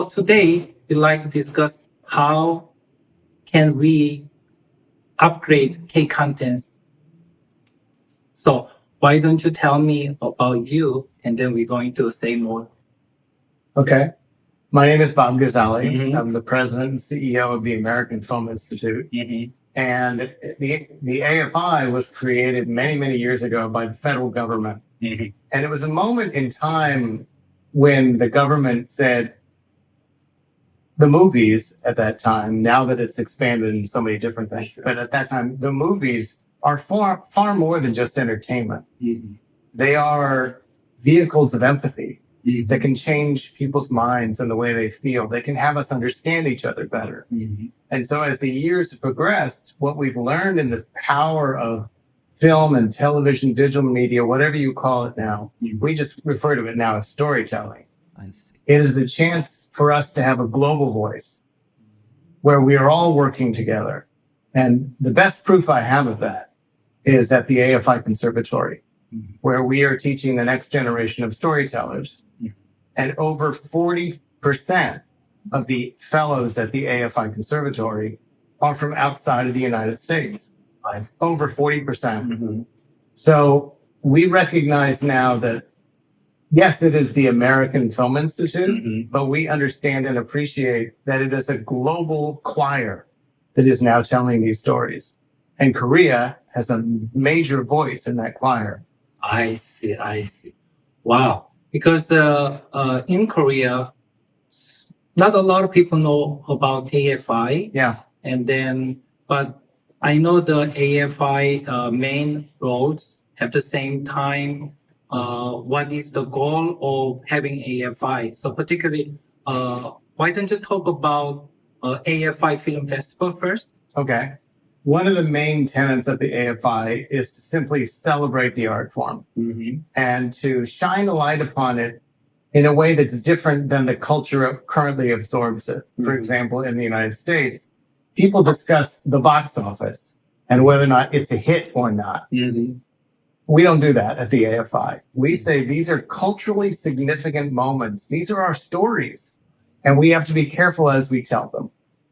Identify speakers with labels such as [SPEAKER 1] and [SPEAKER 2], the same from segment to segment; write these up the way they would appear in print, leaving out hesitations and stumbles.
[SPEAKER 1] So today we'd like to discuss how can we upgrade K contents. So why don't you tell me about you, and then we're going to say more.
[SPEAKER 2] Okay. My name is Bob Gazzale.
[SPEAKER 1] Mhm.
[SPEAKER 2] I'm the president and CEO of the American Film Institute.
[SPEAKER 1] Mm-hmm.
[SPEAKER 2] And the AFI was created many, many years ago by the federal government.
[SPEAKER 1] Mm-hmm.
[SPEAKER 2] And it was a moment in time when the government said the movies at that time, now that it's expanded in so many different things, but at that time, the movies are far, far more than just entertainment.
[SPEAKER 1] Mm-hmm.
[SPEAKER 2] They are vehicles of empathy.
[SPEAKER 1] Mm-hmm.
[SPEAKER 2] That can change people's minds and the way they feel. They can have us understand each other better.
[SPEAKER 1] Mm-hmm.
[SPEAKER 2] And so as the years have progressed, what we've learned in this power of film and television, digital media, whatever you call it now, we just refer to it now as storytelling.
[SPEAKER 1] I see.
[SPEAKER 2] It is a chance for us to have a global voice where we are all working together. And the best proof I have of that is at the AFI Conservatory, where we are teaching the next generation of storytellers. And over 40% of the fellows at the AFI Conservatory are from outside of the United States. Over 40%.
[SPEAKER 1] Mm-hmm.
[SPEAKER 2] So we recognize now that, yes, it is the American Film Institute,
[SPEAKER 1] Mm-hmm.
[SPEAKER 2] but we understand and appreciate that it is a global choir that is now telling these stories. And Korea has a major voice in that choir.
[SPEAKER 1] I see. Wow. Because in Korea, not a lot of people know about AFI.
[SPEAKER 2] Yeah.
[SPEAKER 1] And then, but I know the AFI main roles. At the same time, what is the goal of having AFI? So particularly, why don't you talk about AFI Film Festival first?
[SPEAKER 2] Okay. One of the main tenets of the AFI is to simply celebrate the art form
[SPEAKER 1] Mm-hmm.
[SPEAKER 2] and to shine a light upon it in a way that's different than the culture currently absorbs it. For example, in the United States, people discuss the box office and whether or not it's a hit or not.
[SPEAKER 1] Mm-hmm.
[SPEAKER 2] We don't do that at the AFI. We say these are culturally significant moments. These are our stories, and we have to be careful as we tell them.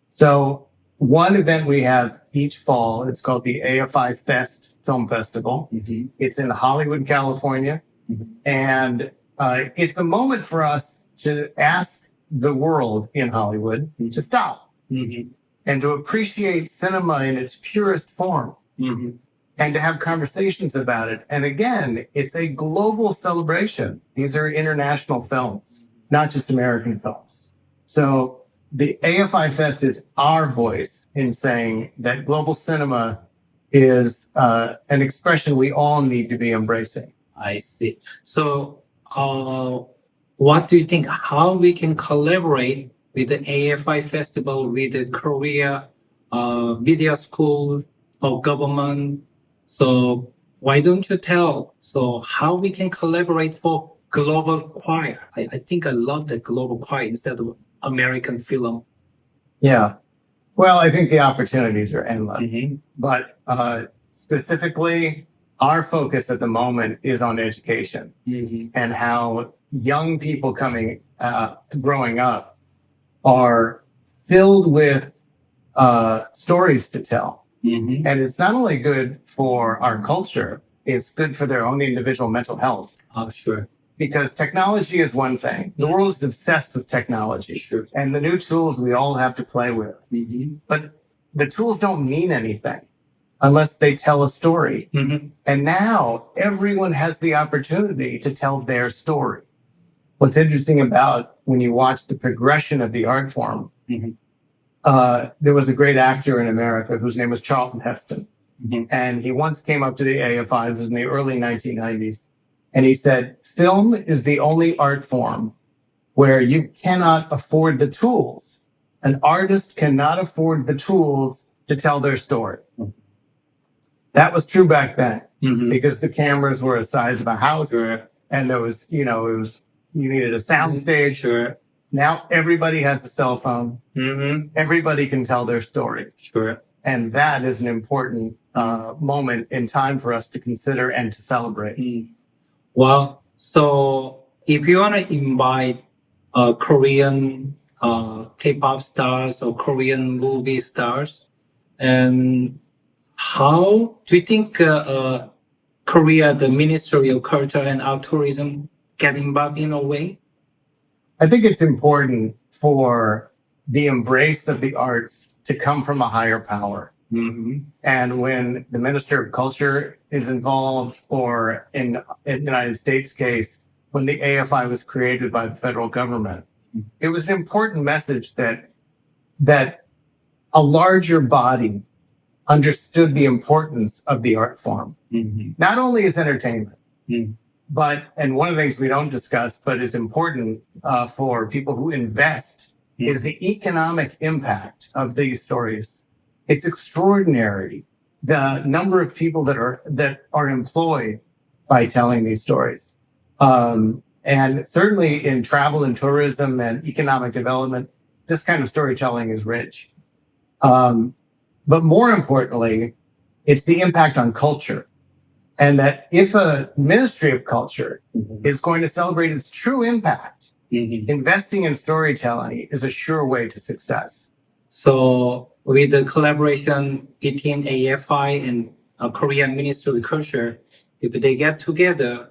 [SPEAKER 2] So one event we have each fall, it's called the AFI Fest Film Festival.
[SPEAKER 1] Mm-hmm.
[SPEAKER 2] It's in Hollywood, California.
[SPEAKER 1] Mm-hmm.
[SPEAKER 2] And it's a moment for us to ask the world in Hollywood to stop
[SPEAKER 1] Mm-hmm.
[SPEAKER 2] and to appreciate cinema in its purest form.
[SPEAKER 1] Mm-hmm.
[SPEAKER 2] And to have conversations about it. And again, it's a global celebration. These are international films, not just American films. So the AFI Fest is our voice in saying that global cinema is an expression we all need to be embracing.
[SPEAKER 1] I see. So, what do you think? How we can collaborate with the AFI Festival, with the Korea Media School or government? So why don't you tell? So how we can collaborate for global choir? I think I love the global choir instead of American film.
[SPEAKER 2] Yeah. Well, I think the opportunities are endless.
[SPEAKER 1] Mm-hmm.
[SPEAKER 2] But specifically, our focus at the moment is on education
[SPEAKER 1] Mm-hmm.
[SPEAKER 2] and how young people growing up are filled with stories to tell.
[SPEAKER 1] Mm-hmm.
[SPEAKER 2] And it's not only good for our culture, it's good for their own individual mental health.
[SPEAKER 1] Sure.
[SPEAKER 2] Because technology is one thing. The world is obsessed with technology.
[SPEAKER 1] Sure.
[SPEAKER 2] And the new tools we all have to play with.
[SPEAKER 1] Mm-hmm.
[SPEAKER 2] But the tools don't mean anything unless they tell a story.
[SPEAKER 1] Mm-hmm.
[SPEAKER 2] And now everyone has the opportunity to tell their story. What's interesting about when you watch the progression of the art form,
[SPEAKER 1] Mm-hmm.
[SPEAKER 2] there was a great actor in America whose name was Charlton Heston.
[SPEAKER 1] Mm-hmm.
[SPEAKER 2] And he once came up to the AFI, this is in the early 1990s, and he said, film is the only art form where you cannot afford the tools. An artist cannot afford the tools to tell their story.
[SPEAKER 1] Mm-hmm.
[SPEAKER 2] That was true back then
[SPEAKER 1] Mm-hmm.
[SPEAKER 2] because the cameras were the size of a house
[SPEAKER 1] Sure.
[SPEAKER 2] and there was, you needed a sound stage.
[SPEAKER 1] Sure.
[SPEAKER 2] Now everybody has a cell phone.
[SPEAKER 1] Mm-hmm.
[SPEAKER 2] Everybody can tell their story.
[SPEAKER 1] Sure.
[SPEAKER 2] And that is an important moment in time for us to consider and to celebrate.
[SPEAKER 1] Mm. Well, so if you want to invite Korean K-pop stars or Korean movie stars. And how do you think Korea, the Ministry of Culture and Art Tourism, get involved in a way?
[SPEAKER 2] I think it's important for the embrace of the arts to come from a higher power.
[SPEAKER 1] Mm-hmm.
[SPEAKER 2] And when the Minister of Culture is involved, or in the United States case, when the AFI was created by the federal government, it was an important message that a larger body understood the importance of the art form,
[SPEAKER 1] Mm-hmm.
[SPEAKER 2] not only as entertainment,
[SPEAKER 1] Mm.
[SPEAKER 2] but, and one of the things we don't discuss, but is important for people who invest, is the economic impact of these stories. It's extraordinary, the number of people that are employed by telling these stories. And certainly in travel and tourism and economic development, this kind of storytelling is rich. But more importantly, it's the impact on culture. And that if a Ministry of Culture is going to celebrate its true impact, investing in storytelling is a sure way to success.
[SPEAKER 1] So with the collaboration between AFI and Korean Ministry of Culture, if they get together,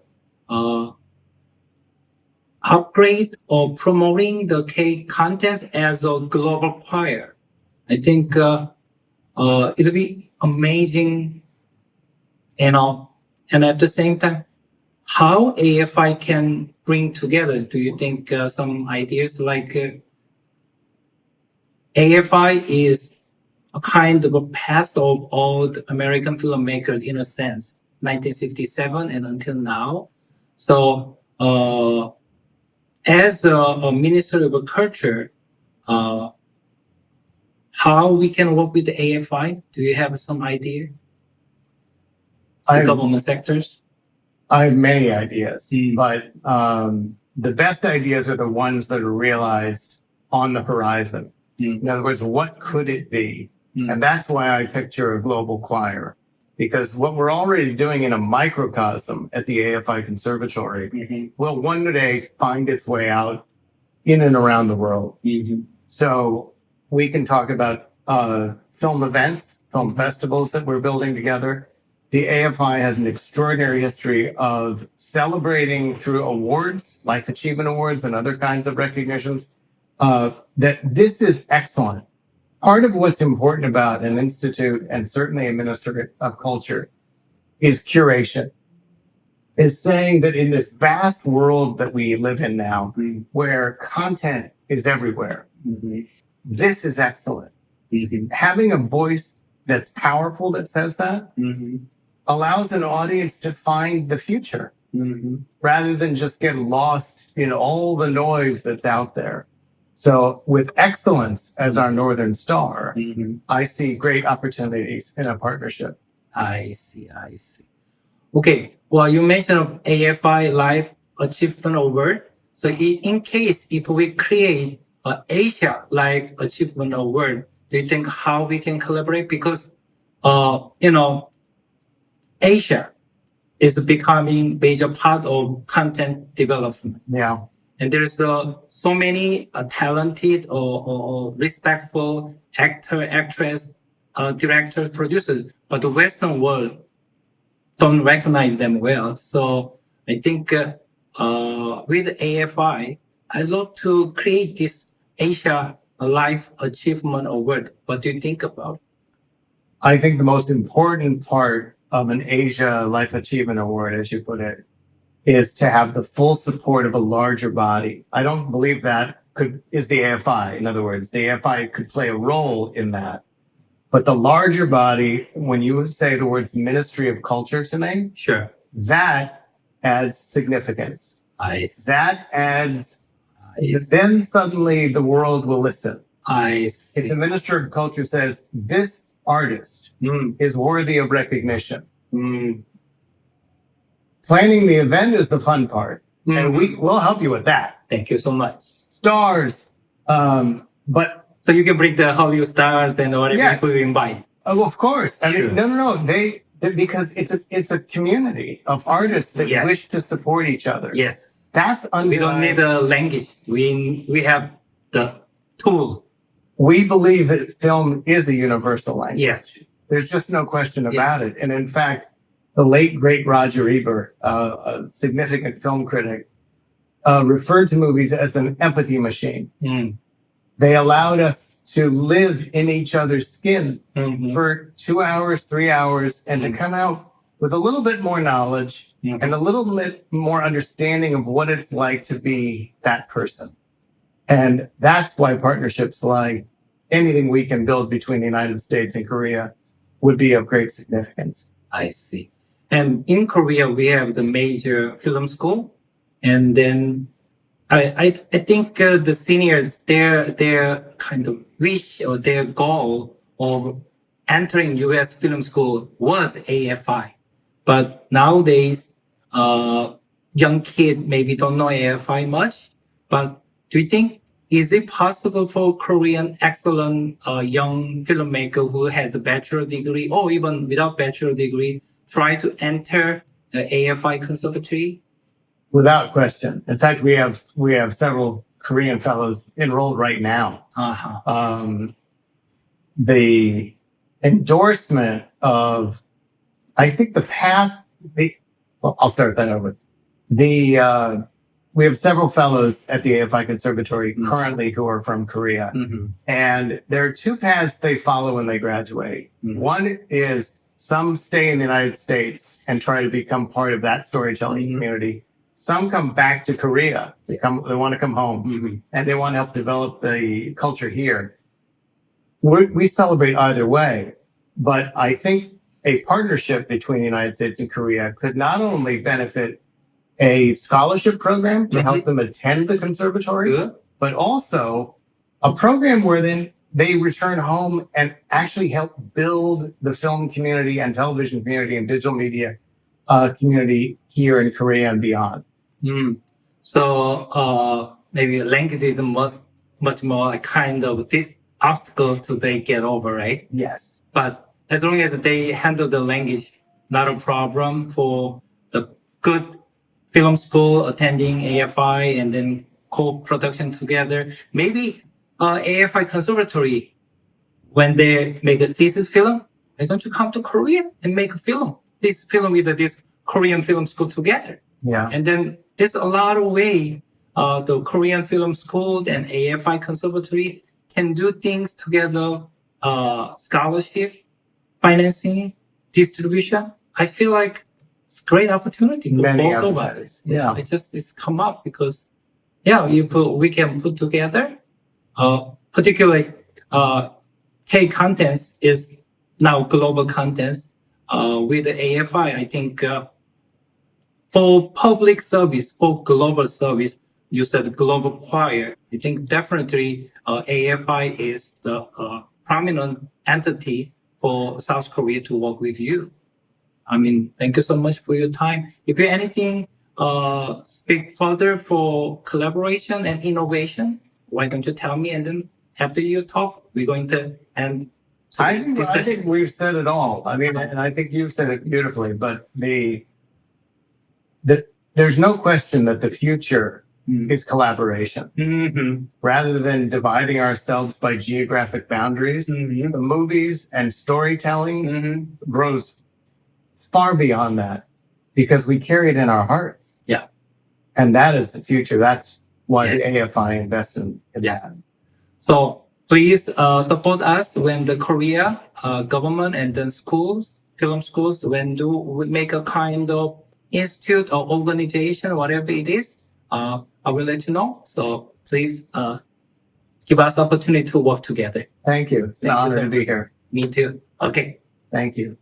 [SPEAKER 1] upgrade or promoting the K content as a global choir, I think it'll be amazing, and at the same time, how AFI can bring together, do you think some ideas like AFI is a kind of a past of all the American filmmakers in a sense, 1967 and until now. So as a Ministry of Culture, how we can work with the AFI? Do you have some idea? The government sectors?
[SPEAKER 2] I have many ideas,
[SPEAKER 1] Mm.
[SPEAKER 2] but the best ideas are the ones that are realized on the horizon.
[SPEAKER 1] Mm.
[SPEAKER 2] In other words, what could it be?
[SPEAKER 1] Mm.
[SPEAKER 2] And that's why I picture a global choir, because what we're already doing in a microcosm at the AFI Conservatory will one day find its way out in and around the world. So we can talk about film events, film festivals that we're building together. The AFI has an extraordinary history of celebrating through awards, life achievement awards and other kinds of recognitions, that this is excellent. Part of what's important about an institute, and certainly a Ministry of Culture, is curation. Is saying that in this vast world that we live in now, where content is everywhere, this is excellent. Having a voice that's powerful that says that allows an audience to find the future rather than just get lost in all the noise that's out there. So with excellence as our Northern Star, I see great opportunities in a partnership.
[SPEAKER 1] I see. Okay. Well, you mentioned AFI Life Achievement Award. So in case if we create an Asia Life Achievement Award, do you think how we can collaborate? Because, Asia is becoming major part of content development.
[SPEAKER 2] Yeah.
[SPEAKER 1] And there's so many talented or respectful actor, actress, directors, producers, but the Western world don't recognize them well. So I think with AFI, I'd love to create this Asia Life Achievement Award. What do you think about it?
[SPEAKER 2] I think the most important part of an Asia Life Achievement Award, as you put it, is to have the full support of a larger body. I don't believe that is the AFI. In other words, the AFI could play a role in that. But the larger body, when you say the words Ministry of Culture to me,
[SPEAKER 1] Sure.
[SPEAKER 2] that adds significance.
[SPEAKER 1] I see.
[SPEAKER 2] That adds, then suddenly the world will listen.
[SPEAKER 1] I see.
[SPEAKER 2] If the Minister of Culture says, this artist is worthy of recognition, planning the event is the fun part, and we'll help you with that.
[SPEAKER 1] Thank you so much.
[SPEAKER 2] Stars, but
[SPEAKER 1] so you can bring the Hollywood stars and whatever people you invite.
[SPEAKER 2] Oh, of course. I
[SPEAKER 1] Sure.
[SPEAKER 2] mean, no. They because it's a community of artists that wish to support each other.
[SPEAKER 1] Yes.
[SPEAKER 2] That's
[SPEAKER 1] We don't need a language. We have the tool.
[SPEAKER 2] We believe that film is a universal language.
[SPEAKER 1] Yes.
[SPEAKER 2] There's just no question about it. And in fact, the late, great Roger Ebert, a significant film critic, referred to movies as an empathy machine. They allowed us to live in each other's skin for 2 hours, 3 hours, and to come out with a little bit more knowledge and a little bit more understanding of what it's like to be that person. And that's why partnerships like anything we can build between the United States and Korea would be of great significance.
[SPEAKER 1] I see. And in Korea, we have the major film school. And then I think the seniors, their kind of wish or their goal of entering U.S. film school was AFI. But nowadays, young kids maybe don't know AFI much. But do you think, is it possible for Korean excellent young filmmaker who has a bachelor degree or even without bachelor degree try to enter the AFI conservatory?
[SPEAKER 2] Without question. In fact, we have several Korean fellows enrolled right now. The endorsement of, I think the path, I'll start that over. We have several fellows at the AFI Conservatory currently who are from Korea. And there are two paths they follow when they graduate. One is some stay in the United States and try to become part of that storytelling community. Some come back to Korea. They want to come home and they want to help develop the culture here. We celebrate either way, but I think a partnership between the United States and Korea could not only benefit a scholarship program to help them attend the conservatory, but also a program where then they return home and actually help build the film community and television community and digital media community here in Korea and beyond.
[SPEAKER 1] So maybe language is much more a kind of obstacle to they get over, right?
[SPEAKER 2] Yes.
[SPEAKER 1] But as long as they handle the language, not a problem for the good film school attending AFI and then co-production together. Maybe AFI Conservatory, when they make a thesis film, why don't you come to Korea and make a film? This film with this Korean film school together.
[SPEAKER 2] Yeah.
[SPEAKER 1] And then there's a lot of way the Korean film school and AFI Conservatory can do things together, scholarship, financing, distribution. I feel like it's a great opportunity for
[SPEAKER 2] Many
[SPEAKER 1] both of us.
[SPEAKER 2] opportunities. Yeah.
[SPEAKER 1] It's come up because, we can put together, particularly, K contents is now global contents, with the AFI. I think, for public service, for global service, you said global choir. I think definitely, AFI is the, prominent entity for South Korea to work with you. I mean, thank you so much for your time. If you have anything, speak further for collaboration and innovation, why don't you tell me? And then after you talk, we're going to end.
[SPEAKER 2] I think we've said it all. I mean, and I think you've said it beautifully, but there's no question that the future is collaboration. Rather than dividing ourselves by geographic boundaries, the movies and storytelling grows far beyond that because we carry it in our hearts.
[SPEAKER 1] Yeah.
[SPEAKER 2] And that is the future. That's why the AFI invests in that.
[SPEAKER 1] So please support us when the Korea government and then schools, film schools, when we make a kind of institute or organization, whatever it is, I will let you know. So please give us opportunity to work together.
[SPEAKER 2] Thank you. It's an honor to be here.
[SPEAKER 1] Me too. Okay.
[SPEAKER 2] Thank you.